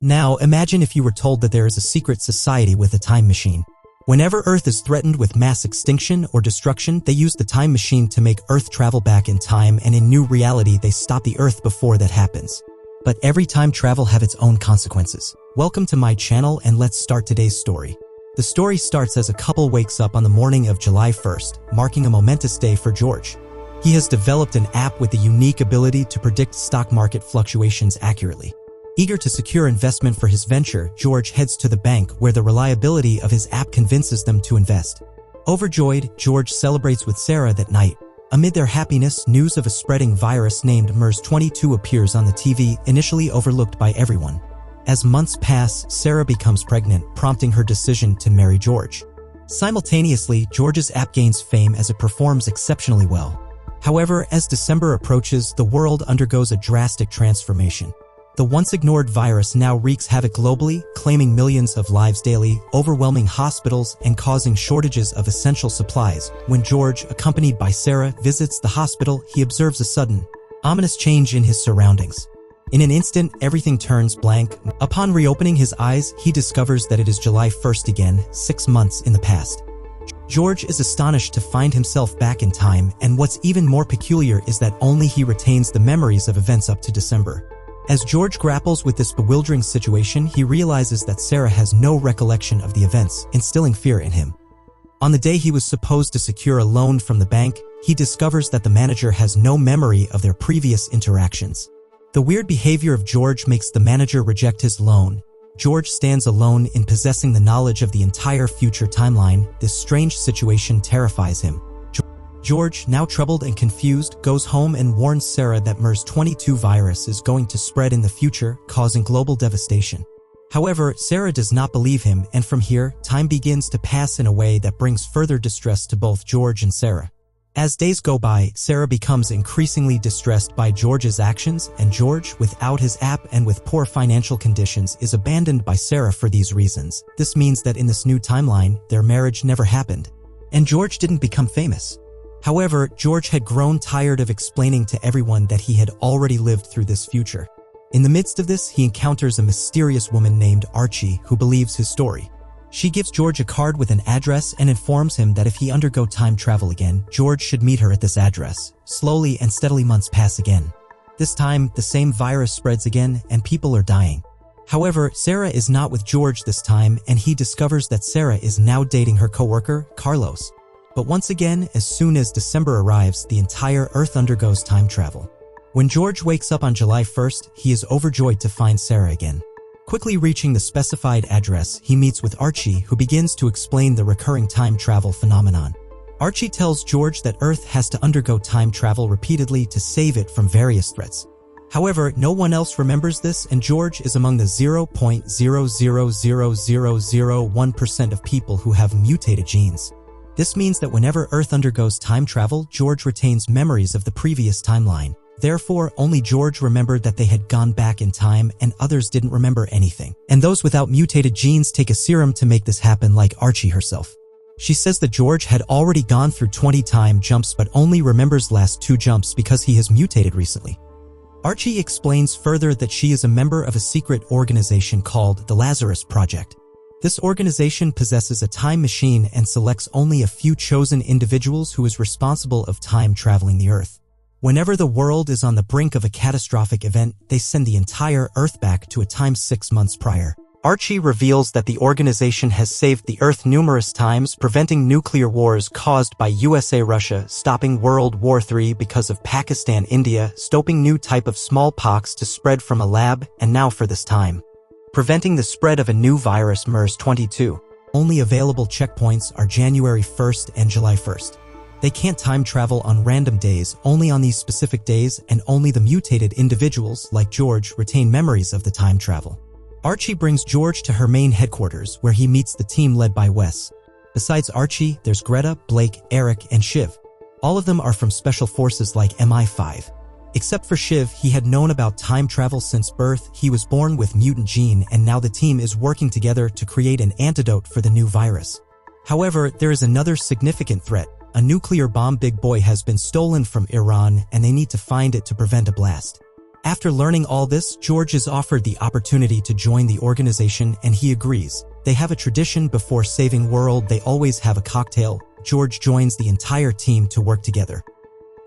Now, imagine if you were told that there is a secret society with a time machine. Whenever Earth is threatened with mass extinction or destruction, they use the time machine to make Earth travel back in time, and in new reality, they stop the Earth before that happens. But every time travel have its own consequences. Welcome to my channel, and let's start today's story. The story starts as a couple wakes up on the morning of July 1st, marking a momentous day for George. He has developed an app with the unique ability to predict stock market fluctuations accurately. Eager to secure investment for his venture, George heads to the bank where the reliability of his app convinces them to invest. Overjoyed, George celebrates with Sarah that night. Amid their happiness, news of a spreading virus named mshorror appears on the TV, initially overlooked by everyone. As months pass, Sarah becomes pregnant, prompting her decision to marry George. Simultaneously, George's app gains fame as it performs exceptionally well. However, as December approaches, the world undergoes a drastic transformation. The once ignored virus now wreaks havoc globally, claiming millions of lives daily, overwhelming hospitals, and causing shortages of essential supplies. When George, accompanied by Sarah, visits the hospital, he observes a sudden, ominous change in his surroundings. In an instant, everything turns blank. Upon reopening his eyes, he discovers that it is July 1st again, 6 months in the past. George is astonished to find himself back in time, and what's even more peculiar is that only he retains the memories of events up to December. As George grapples with this bewildering situation, he realizes that Sarah has no recollection of the events, instilling fear in him. On the day he was supposed to secure a loan from the bank, he discovers that the manager has no memory of their previous interactions. The weird behavior of George makes the manager reject his loan. George stands alone in possessing the knowledge of the entire future timeline. This strange situation terrifies him. George, now troubled and confused, goes home and warns Sarah that mshorror virus is going to spread in the future, causing global devastation. However, Sarah does not believe him, and from here, time begins to pass in a way that brings further distress to both George and Sarah. As days go by, Sarah becomes increasingly distressed by George's actions, and George, without his app and with poor financial conditions, is abandoned by Sarah for these reasons. This means that in this new timeline, their marriage never happened, and George didn't become famous. However, George had grown tired of explaining to everyone that he had already lived through this future. In the midst of this, he encounters a mysterious woman named Archie who believes his story. She gives George a card with an address and informs him that if he undergo time travel again, George should meet her at this address. Slowly and steadily months pass again. This time, the same virus spreads again and people are dying. However, Sarah is not with George this time, and he discovers that Sarah is now dating her coworker, Carlos. But once again, as soon as December arrives, the entire Earth undergoes time travel. When George wakes up on July 1st, he is overjoyed to find Sarah again. Quickly reaching the specified address, he meets with Archie, who begins to explain the recurring time travel phenomenon. Archie tells George that Earth has to undergo time travel repeatedly to save it from various threats. However, no one else remembers this, and George is among the 0.0000001% of people who have mutated genes. This means that whenever Earth undergoes time travel, George retains memories of the previous timeline. Therefore, only George remembered that they had gone back in time, and others didn't remember anything. And those without mutated genes take a serum to make this happen, like Archie herself. She says that George had already gone through 20 time jumps but only remembers last 2 jumps because he has mutated recently. Archie explains further that she is a member of a secret organization called the Lazarus Project. This organization possesses a time machine and selects only a few chosen individuals who is responsible of time traveling the Earth. Whenever the world is on the brink of a catastrophic event, they send the entire Earth back to a time 6 months prior. Archie reveals that the organization has saved the Earth numerous times, preventing nuclear wars caused by USA-Russia, stopping World War III because of Pakistan-India, stopping new type of smallpox to spread from a lab, and now for this time, preventing the spread of a new virus mshorror. Only available checkpoints are January 1st and July 1st. They can't time travel on random days, only on these specific days, and only the mutated individuals, like George, retain memories of the time travel. Archie brings George to her main headquarters, where he meets the team led by Wes. Besides Archie, there's Greta, Blake, Eric, and Shiv. All of them are from special forces like MI5. Except for Shiv, he had known about time travel since birth. He was born with mutant gene, and now the team is working together to create an antidote for the new virus. However, there is another significant threat. A nuclear bomb big boy has been stolen from Iran, and they need to find it to prevent a blast. After learning all this, George is offered the opportunity to join the organization and he agrees. They have a tradition before saving world, they always have a cocktail. George joins the entire team to work together.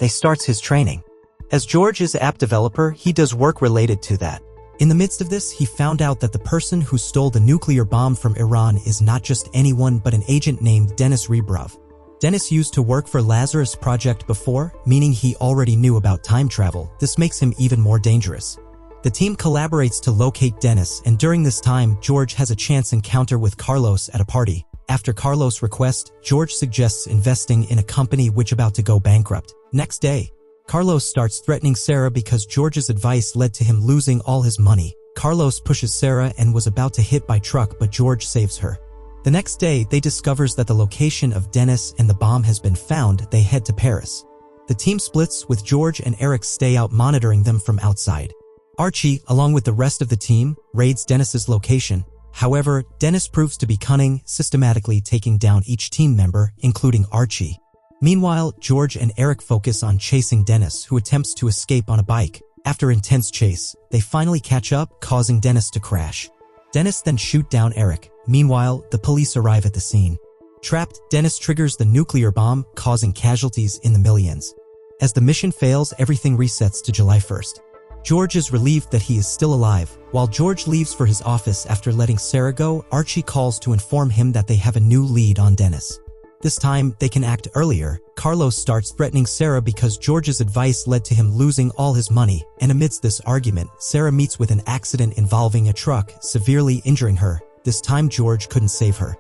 They starts his training. As George is app developer, he does work related to that. In the midst of this, he found out that the person who stole the nuclear bomb from Iran is not just anyone but an agent named Denis Rebrov. Denis used to work for Lazarus Project before, meaning he already knew about time travel. This makes him even more dangerous. The team collaborates to locate Denis, and during this time, George has a chance encounter with Carlos at a party. After Carlos' request, George suggests investing in a company which about to go bankrupt. Next day, Carlos starts threatening Sarah because George's advice led to him losing all his money. Carlos pushes Sarah and was about to hit by truck, but George saves her. The next day, they discovers that the location of Denis and the bomb has been found. They head to Paris. The team splits, with George and Eric stay out monitoring them from outside. Archie, along with the rest of the team, raids Denis's location. However, Denis proves to be cunning, systematically taking down each team member, including Archie. Meanwhile, George and Eric focus on chasing Denis, who attempts to escape on a bike. After intense chase, they finally catch up, causing Denis to crash. Denis then shoots down Eric. Meanwhile, the police arrive at the scene. Trapped, Denis triggers the nuclear bomb, causing casualties in the millions. As the mission fails, everything resets to July 1st. George is relieved that he is still alive. While George leaves for his office after letting Sarah go, Archie calls to inform him that they have a new lead on Denis. This time, they can act earlier. Carlos starts threatening Sarah because George's advice led to him losing all his money, and amidst this argument, Sarah meets with an accident involving a truck, severely injuring her. This time, George couldn't save her.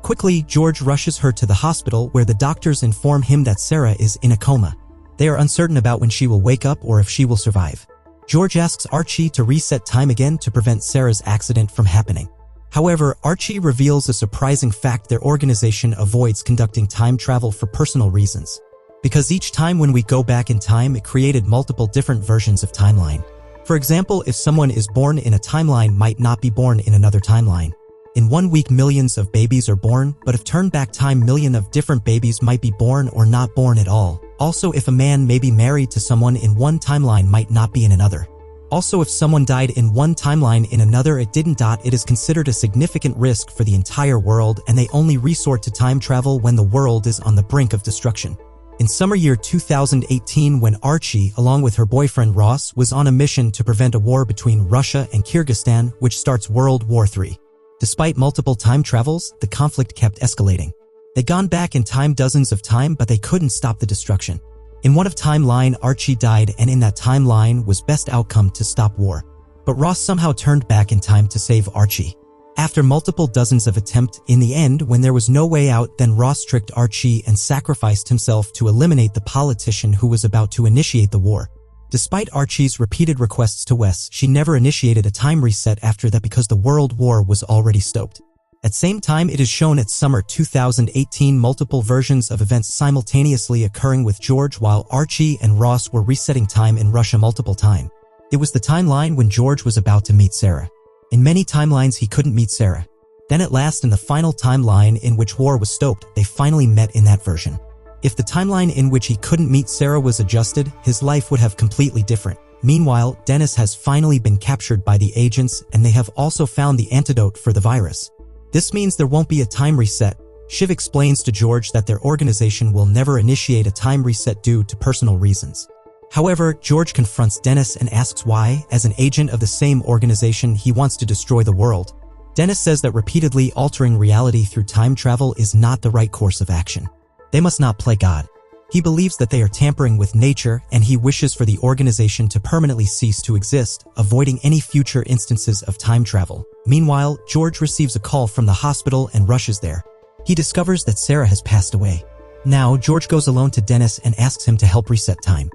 Quickly, George rushes her to the hospital where the doctors inform him that Sarah is in a coma. They are uncertain about when she will wake up or if she will survive. George asks Archie to reset time again to prevent Sarah's accident from happening. However, Archie reveals a surprising fact: their organization avoids conducting time travel for personal reasons. Because each time when we go back in time, it created multiple different versions of timeline. For example, if someone is born in a timeline might not be born in another timeline. In 1 week, millions of babies are born, but if turned back time, millions of different babies might be born or not born at all. Also, if a man may be married to someone in one timeline might not be in another. Also, if someone died in one timeline in another it didn't. It is considered a significant risk for the entire world, and they only resort to time travel when the world is on the brink of destruction. In summer year 2018, when Archie, along with her boyfriend Ross, was on a mission to prevent a war between Russia and Kyrgyzstan, which starts World War III. Despite multiple time travels, the conflict kept escalating. They'd gone back in time dozens of times, but they couldn't stop the destruction. In one of timeline, Archie died, and in that timeline was best outcome to stop war. But Ross somehow turned back in time to save Archie. After multiple dozens of attempts, in the end, when there was no way out, then Ross tricked Archie and sacrificed himself to eliminate the politician who was about to initiate the war. Despite Archie's repeated requests to Wes, she never initiated a time reset after that because the world war was already stoked. At same time, it is shown at summer 2018 multiple versions of events simultaneously occurring with George while Archie and Ross were resetting time in Russia multiple times. It was the timeline when George was about to meet Sarah. In many timelines he couldn't meet Sarah. Then at last in the final timeline in which war was stoked, they finally met in that version. If the timeline in which he couldn't meet Sarah was adjusted, his life would have completely different. Meanwhile, Denis has finally been captured by the agents and they have also found the antidote for the virus. This means there won't be a time reset. Shiv explains to George that their organization will never initiate a time reset due to personal reasons. However, George confronts Denis and asks why. As an agent of the same organization, he wants to destroy the world. Denis says that repeatedly altering reality through time travel is not the right course of action. They must not play God. He believes that they are tampering with nature, and he wishes for the organization to permanently cease to exist, avoiding any future instances of time travel. Meanwhile, George receives a call from the hospital and rushes there. He discovers that Sarah has passed away. Now, George goes alone to Denis and asks him to help reset time.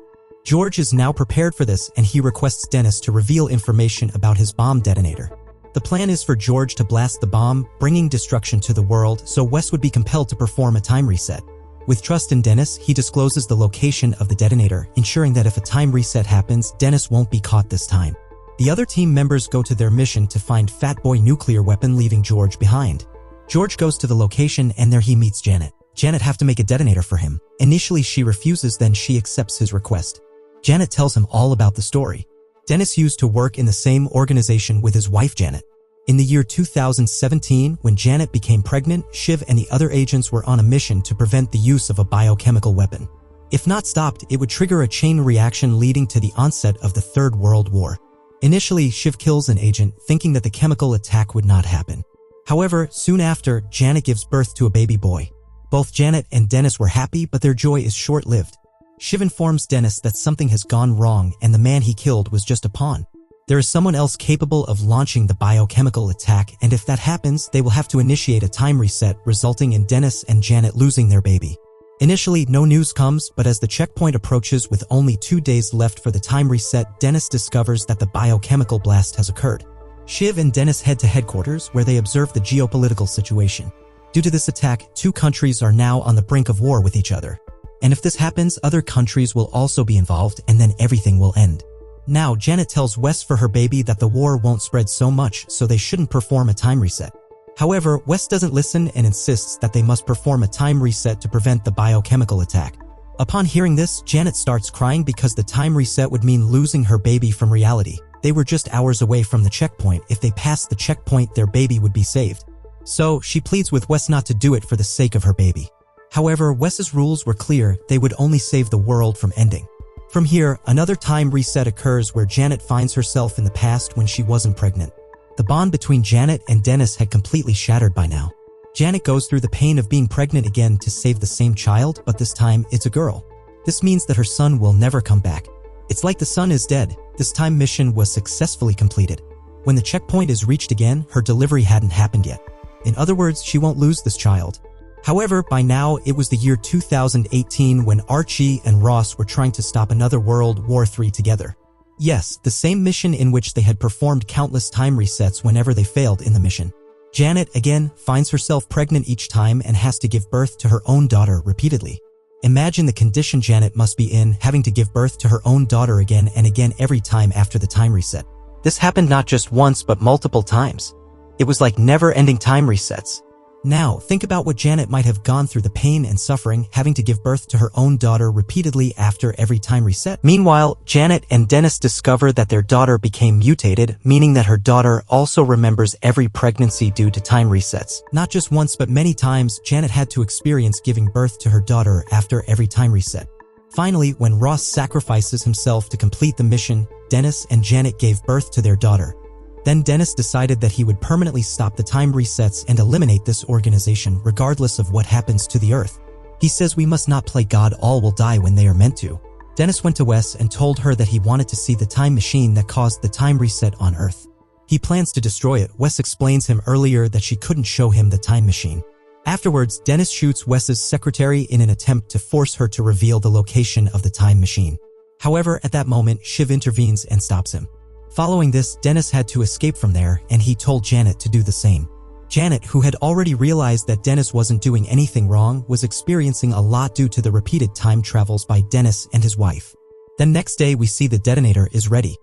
George is now prepared for this, and he requests Denis to reveal information about his bomb detonator. The plan is for George to blast the bomb, bringing destruction to the world, so Wes would be compelled to perform a time reset. With trust in Denis, he discloses the location of the detonator, ensuring that if a time reset happens, Denis won't be caught this time. The other team members go to their mission to find Fat Boy nuclear weapon, leaving George behind. George goes to the location and there he meets Janet. Janet have to make a detonator for him. Initially she refuses, then she accepts his request. Janet tells him all about the story. Dennis used to work in the same organization with his wife Janet. In the year 2017, when Janet became pregnant, Shiv and the other agents were on a mission to prevent the use of a biochemical weapon. If not stopped, it would trigger a chain reaction leading to the onset of the Third World War. Initially, Shiv kills an agent, thinking that the chemical attack would not happen. However, soon after, Janet gives birth to a baby boy. Both Janet and Dennis were happy, but their joy is short-lived. Shiv informs Dennis that something has gone wrong and the man he killed was just a pawn. There is someone else capable of launching the biochemical attack, and if that happens, they will have to initiate a time reset, resulting in Dennis and Janet losing their baby. Initially, no news comes, but as the checkpoint approaches with only 2 days left for the time reset, Dennis discovers that the biochemical blast has occurred. Shiv and Dennis head to headquarters, where they observe the geopolitical situation. Due to this attack, 2 countries are now on the brink of war with each other. And if this happens, other countries will also be involved, and then everything will end. Now, Janet tells Wes for her baby that the war won't spread so much, so they shouldn't perform a time reset. However, Wes doesn't listen and insists that they must perform a time reset to prevent the biochemical attack. Upon hearing this, Janet starts crying because the time reset would mean losing her baby from reality. They were just hours away from the checkpoint. If they passed the checkpoint, their baby would be saved. So, she pleads with Wes not to do it for the sake of her baby. However, Wes's rules were clear, they would only save the world from ending. From here, another time reset occurs where Janet finds herself in the past when she wasn't pregnant. The bond between Janet and Dennis had completely shattered by now. Janet goes through the pain of being pregnant again to save the same child, but this time it's a girl. This means that her son will never come back. It's like the son is dead. This time mission was successfully completed. When the checkpoint is reached again, her delivery hadn't happened yet. In other words, she won't lose this child. However, by now, it was the year 2018 when Archie and Ross were trying to stop another World War III together. Yes, the same mission in which they had performed countless time resets whenever they failed in the mission. Janet, again, finds herself pregnant each time and has to give birth to her own daughter repeatedly. Imagine the condition Janet must be in, having to give birth to her own daughter again and again every time after the time reset. This happened not just once but multiple times. It was like never-ending time resets. Now, think about what Janet might have gone through, the pain and suffering, having to give birth to her own daughter repeatedly after every time reset. Meanwhile, Janet and Dennis discover that their daughter became mutated, meaning that her daughter also remembers every pregnancy due to time resets. Not just once but many times, Janet had to experience giving birth to her daughter after every time reset. Finally, when Ross sacrifices himself to complete the mission, Dennis and Janet gave birth to their daughter. Then Dennis decided that he would permanently stop the time resets and eliminate this organization regardless of what happens to the Earth. He says we must not play God, all will die when they are meant to. Dennis went to Wes and told her that he wanted to see the time machine that caused the time reset on Earth. He plans to destroy it. Wes explains him earlier that she couldn't show him the time machine. Afterwards, Dennis shoots Wes's secretary in an attempt to force her to reveal the location of the time machine. However, at that moment, Shiv intervenes and stops him. Following this, Dennis had to escape from there, and he told Janet to do the same. Janet, who had already realized that Dennis wasn't doing anything wrong, was experiencing a lot due to the repeated time travels by Dennis and his wife. Then next day we see the detonator is ready.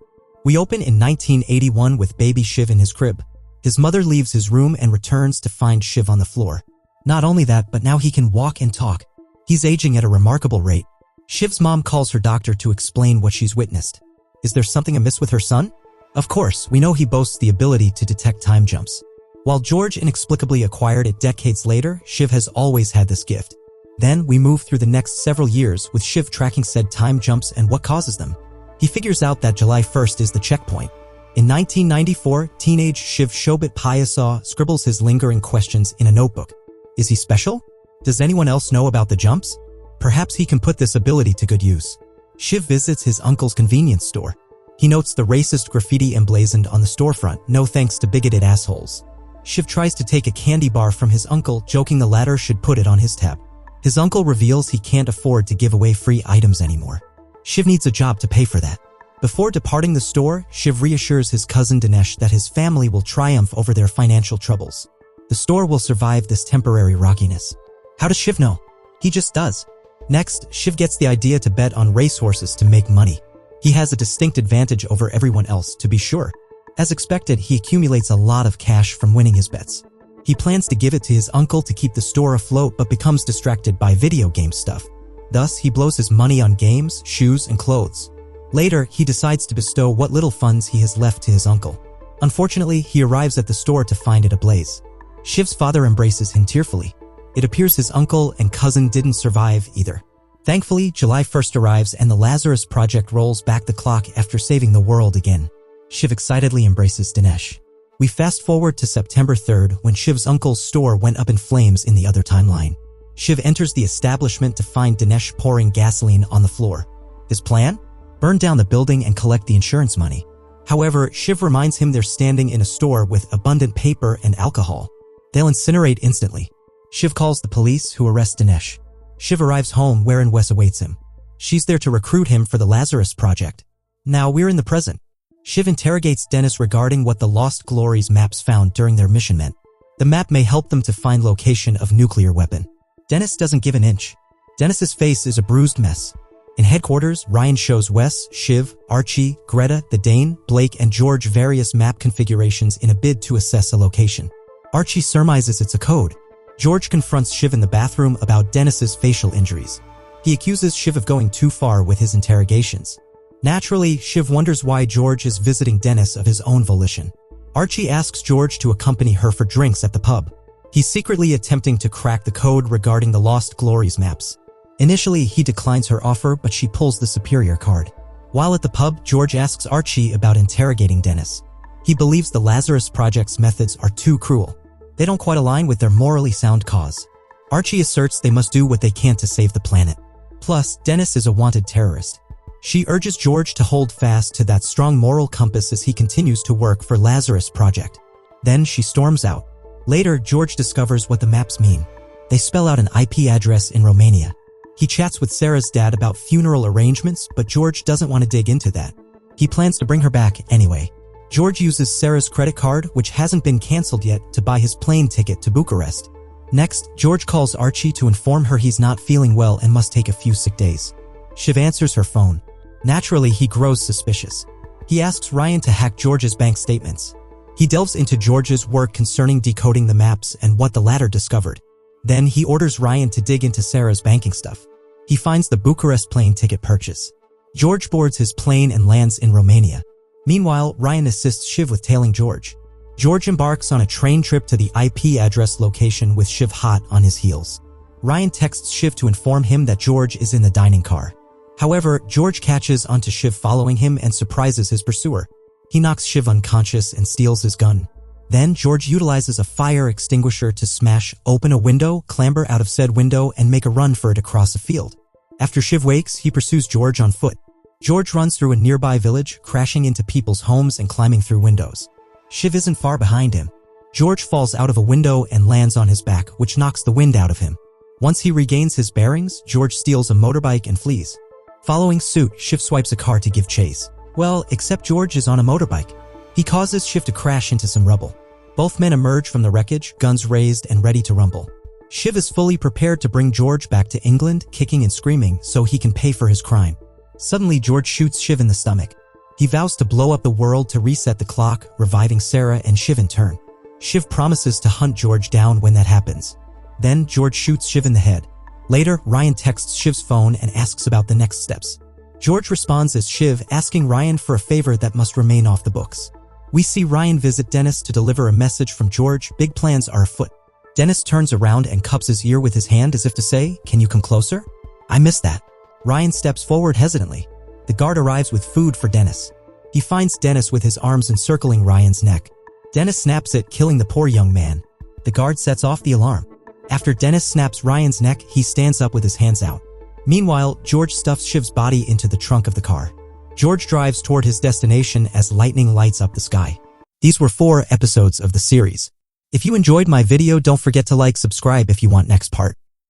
We open in 1981 with baby Shiv in his crib. His mother leaves his room and returns to find Shiv on the floor. Not only that, but now he can walk and talk. He's aging at a remarkable rate. Shiv's mom calls her doctor to explain what she's witnessed. Is there something amiss with her son? Of course, we know he boasts the ability to detect time jumps. While George inexplicably acquired it decades later, Shiv has always had this gift. Then we move through the next several years with Shiv tracking said time jumps and what causes them. He figures out that July 1st is the checkpoint. In 1994, teenage Shiv Shobit Payasaw scribbles his lingering questions in a notebook. Is he special? Does anyone else know about the jumps? Perhaps he can put this ability to good use. Shiv visits his uncle's convenience store. He notes the racist graffiti emblazoned on the storefront, "No thanks to bigoted assholes." Shiv tries to take a candy bar from his uncle, joking the latter should put it on his tab. His uncle reveals he can't afford to give away free items anymore. Shiv needs a job to pay for that. Before departing the store, Shiv reassures his cousin Dinesh that his family will triumph over their financial troubles. The store will survive this temporary rockiness. How does Shiv know? He just does. Next, Shiv gets the idea to bet on racehorses to make money. He has a distinct advantage over everyone else, to be sure. As expected, he accumulates a lot of cash from winning his bets. He plans to give it to his uncle to keep the store afloat but becomes distracted by video game stuff. Thus, he blows his money on games, shoes, and clothes. Later, he decides to bestow what little funds he has left to his uncle. Unfortunately, he arrives at the store to find it ablaze. Shiv's father embraces him tearfully. It appears his uncle and cousin didn't survive either. Thankfully, July 1st arrives and the Lazarus Project rolls back the clock after saving the world again. Shiv excitedly embraces Dinesh. We fast forward to September 3rd when Shiv's uncle's store went up in flames in the other timeline. Shiv enters the establishment to find Dinesh pouring gasoline on the floor. His plan? Burn down the building and collect the insurance money. However, Shiv reminds him they're standing in a store with abundant paper and alcohol. They'll incinerate instantly. Shiv calls the police, who arrest Dinesh. Shiv arrives home wherein Wes awaits him. She's there to recruit him for the Lazarus Project. Now we're in the present. Shiv interrogates Dennis regarding what the Lost Glories maps found during their mission meant. The map may help them to find location of nuclear weapon. Dennis doesn't give an inch. Dennis's face is a bruised mess. In headquarters, Ryan shows Wes, Shiv, Archie, Greta, the Dane, Blake, and George various map configurations in a bid to assess a location. Archie surmises it's a code. George confronts Shiv in the bathroom about Dennis's facial injuries. He accuses Shiv of going too far with his interrogations. Naturally, Shiv wonders why George is visiting Dennis of his own volition. Archie asks George to accompany her for drinks at the pub. He's secretly attempting to crack the code regarding the Lost Glories maps. Initially, he declines her offer, but she pulls the superior card. While at the pub, George asks Archie about interrogating Dennis. He believes the Lazarus Project's methods are too cruel. They don't quite align with their morally sound cause. Archie asserts they must do what they can to save the planet. Plus, Dennis is a wanted terrorist. She urges George to hold fast to that strong moral compass as he continues to work for Lazarus Project. Then she storms out. Later, George discovers what the maps mean. They spell out an IP address in Romania. He chats with Sarah's dad about funeral arrangements, but George doesn't want to dig into that. He plans to bring her back anyway. George uses Sarah's credit card, which hasn't been cancelled yet, to buy his plane ticket to Bucharest. Next, George calls Archie to inform her he's not feeling well and must take a few sick days. Shiv answers her phone. Naturally, he grows suspicious. He asks Ryan to hack George's bank statements. He delves into George's work concerning decoding the maps and what the latter discovered. Then he orders Ryan to dig into Sarah's banking stuff. He finds the Bucharest plane ticket purchase. George boards his plane and lands in Romania. Meanwhile, Ryan assists Shiv with tailing George. George embarks on a train trip to the IP address location with Shiv hot on his heels. Ryan texts Shiv to inform him that George is in the dining car. However, George catches onto Shiv following him and surprises his pursuer. He knocks Shiv unconscious and steals his gun. Then George utilizes a fire extinguisher to smash open a window, clamber out of said window, and make a run for it across a field. After Shiv wakes, he pursues George on foot. George runs through a nearby village, crashing into people's homes and climbing through windows. Shiv isn't far behind him. George falls out of a window and lands on his back, which knocks the wind out of him. Once he regains his bearings, George steals a motorbike and flees. Following suit, Shiv swipes a car to give chase. Well, except George is on a motorbike. He causes Shiv to crash into some rubble. Both men emerge from the wreckage, guns raised and ready to rumble. Shiv is fully prepared to bring George back to England, kicking and screaming, so he can pay for his crime. Suddenly, George shoots Shiv in the stomach. He vows to blow up the world to reset the clock, reviving Sarah and Shiv in turn. Shiv promises to hunt George down when that happens. Then, George shoots Shiv in the head. Later, Ryan texts Shiv's phone and asks about the next steps. George responds as Shiv, asking Ryan for a favor that must remain off the books. We see Ryan visit Dennis to deliver a message from George. Big plans are afoot. Dennis turns around and cups his ear with his hand as if to say, "Can you come closer?" "I missed that." Ryan steps forward hesitantly. The guard arrives with food for Dennis. He finds Dennis with his arms encircling Ryan's neck. Dennis snaps it, killing the poor young man. The guard sets off the alarm. After Dennis snaps Ryan's neck, he stands up with his hands out. Meanwhile, George stuffs Shiv's body into the trunk of the car. George drives toward his destination as lightning lights up the sky. These were 4 episodes of the series. If you enjoyed my video, don't forget to like, subscribe if you want next part.